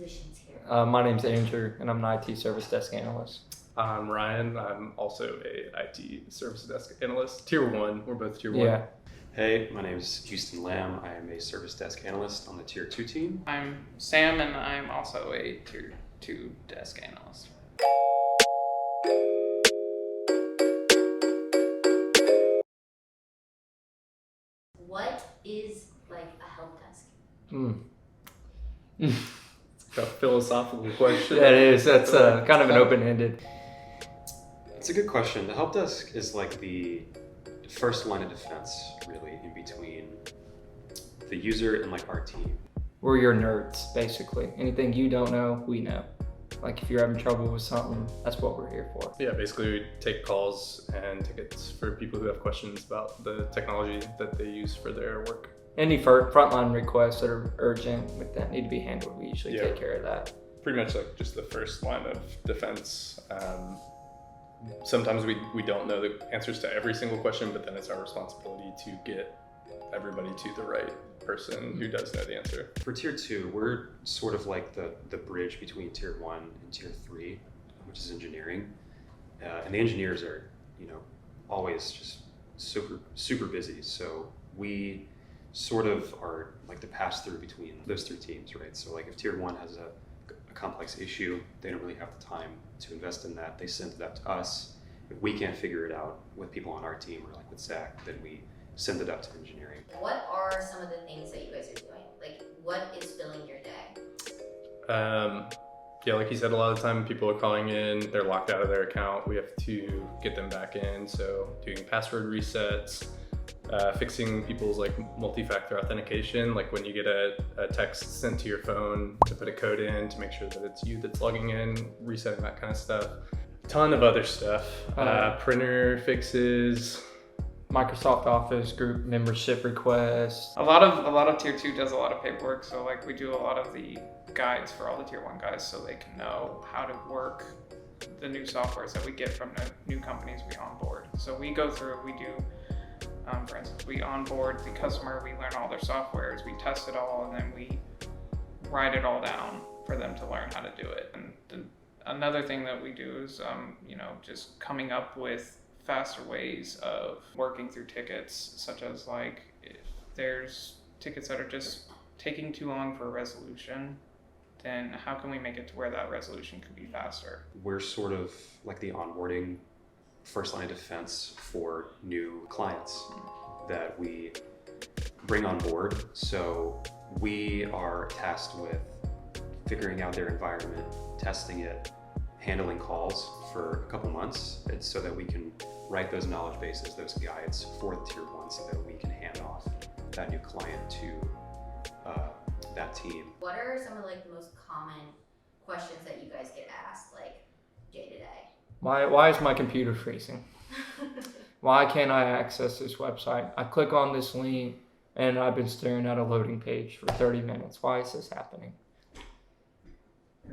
positions here? My name's Andrew, and I'm an IT service desk analyst. I'm Ryan. I'm also a IT service desk analyst. Tier 1. We're both Tier 1. Yeah. Hey, my name is Houston Lamb. I am a service desk analyst on the Tier 2 team. I'm Sam, and I'm also a Tier 2 desk analyst. What is like a help desk? It's a philosophical question. That is. That's kind of an open-ended. It's a good question. The help desk is like the first line of defense, really, in between the user and like our team. We're your nerds, basically. Anything you don't know, we know. Like if you're having trouble with something, that's what we're here for. Yeah, basically we take calls and tickets for people who have questions about the technology that they use for their work. Any frontline requests that are urgent that need to be handled, we usually take care of that. Pretty much like just the first line of defense. Sometimes we don't know the answers to every single question, but then it's our responsibility to get everybody to the right person who does know the answer. For Tier 2, we're sort of like the bridge between Tier 1 and Tier 3, which is engineering. And the engineers are, always just super busy. So we sort of are like the pass-through between those three teams, right? So like if Tier 1 has a complex issue, they don't really have the time to invest in that. They send it up to us. If we can't figure it out with people on our team or like with Zach, then we send it up to engineering. What are some of the things that you guys are doing? Like, what is filling your day? Yeah, like you said, a lot of the time people are calling in, they're locked out of their account. We have to get them back in. So doing password resets, fixing people's like multi-factor authentication, like when you get a text sent to your phone to put a code in to make sure that it's you that's logging in, resetting that kind of stuff. Ton of other stuff, printer fixes, Microsoft Office group membership requests. A lot of Tier 2 does a lot of paperwork, so like we do a lot of the guides for all the Tier 1 guys so they can know how to work the new softwares that we get from the new companies we onboard. So we go through, we do, for instance, we onboard the customer, we learn all their softwares, we test it all, and then we write it all down for them to learn how to do it. And another thing that we do is, just coming up with faster ways of working through tickets, such as like if there's tickets that are just taking too long for a resolution, then how can we make it to where that resolution could be faster? We're sort of like the onboarding first line of defense for new clients that we bring on board. So we are tasked with figuring out their environment, testing it, handling calls for a couple months. It's so that we can write those knowledge bases, those guides for the Tier 1 so that we can hand off that new client to that team. What are some of like the most common questions that you guys get asked like day to day? Why is my computer freezing? Why can't I access this website? I click on this link and I've been staring at a loading page for 30 minutes. Why is this happening?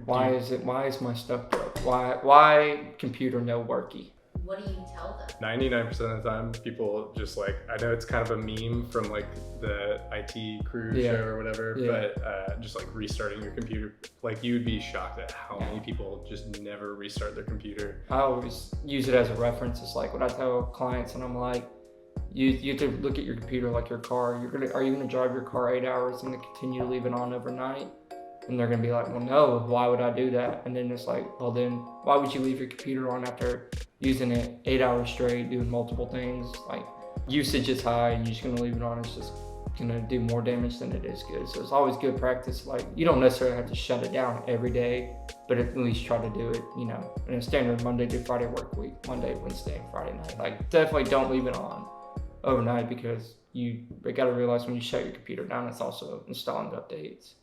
Why is my stuff broke? Why computer no worky? What do you tell them? 99% of the time, people just like, I know it's kind of a meme from like the IT crew show or whatever, but just like restarting your computer, like you would be shocked at how many people just never restart their computer. I always use it as a reference. It's like when I tell clients and I'm like, you have to look at your computer like your car. Are you gonna drive your car 8 hours and then continue to leave it on overnight? And they're gonna be like, well, no, why would I do that? And then it's like, well, then why would you leave your computer on after using it 8 hours straight, doing multiple things? Like usage is high and you're just gonna leave it on. It's just gonna do more damage than it is good. So it's always good practice. Like you don't necessarily have to shut it down every day, but at least try to do it, in a standard Monday through Friday work week, Monday, Wednesday, and Friday night. Like definitely don't leave it on overnight because you gotta realize when you shut your computer down, it's also installing updates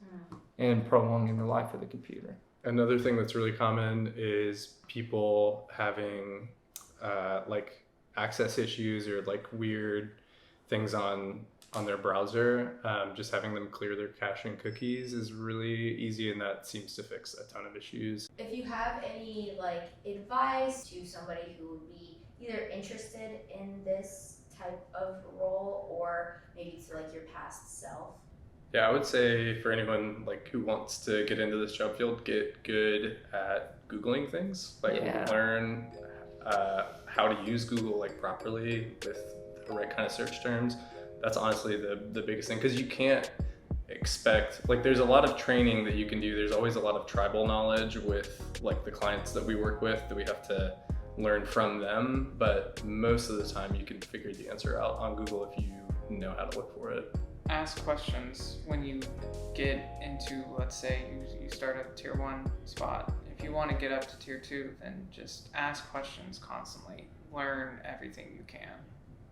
and prolonging the life of the computer. Another thing that's really common is people having like access issues or like weird things on their browser. Just having them clear their cache and cookies is really easy, and that seems to fix a ton of issues. If you have any like advice to somebody who would be either interested in this type of role or maybe to like your past self, Yeah, I would say for anyone like who wants to get into this job field, get good at Googling things. Like Yeah. learn how to use Google like properly with the right kind of search terms. That's honestly the biggest thing, because you can't expect, like, there's a lot of training that you can do. There's always a lot of tribal knowledge with like the clients that we work with that we have to learn from them, but most of the time you can figure the answer out on Google if you know how to look for it. Ask questions when you get into, let's say you start at tier 1 spot. If you want to get up to tier 2, then just ask questions constantly. Learn everything you can.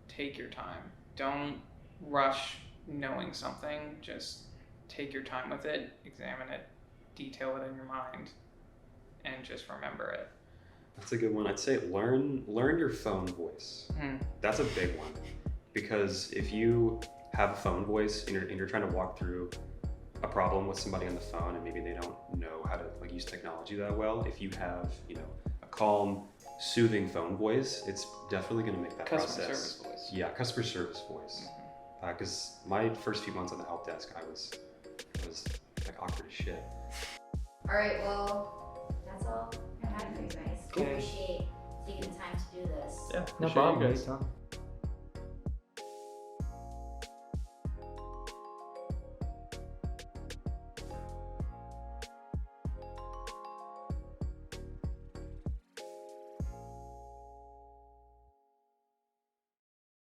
Take your time. Don't rush knowing something. Just take your time with it, examine it, detail it in your mind, and just remember it. That's a good one. I'd say learn your phone voice. That's a big one, because if you have a phone voice and you're trying to walk through a problem with somebody on the phone and maybe they don't know how to like use technology that well, if you have, you know, a calm, soothing phone voice, it's definitely going to make that Customer process. service voice. Yeah, customer service voice. Because my first few months on the help desk, I was like awkward as shit. All right, well, that's all I had for you guys. Cool. Appreciate taking the time to do this. Yeah, No appreciate you problem. guys. Anytime.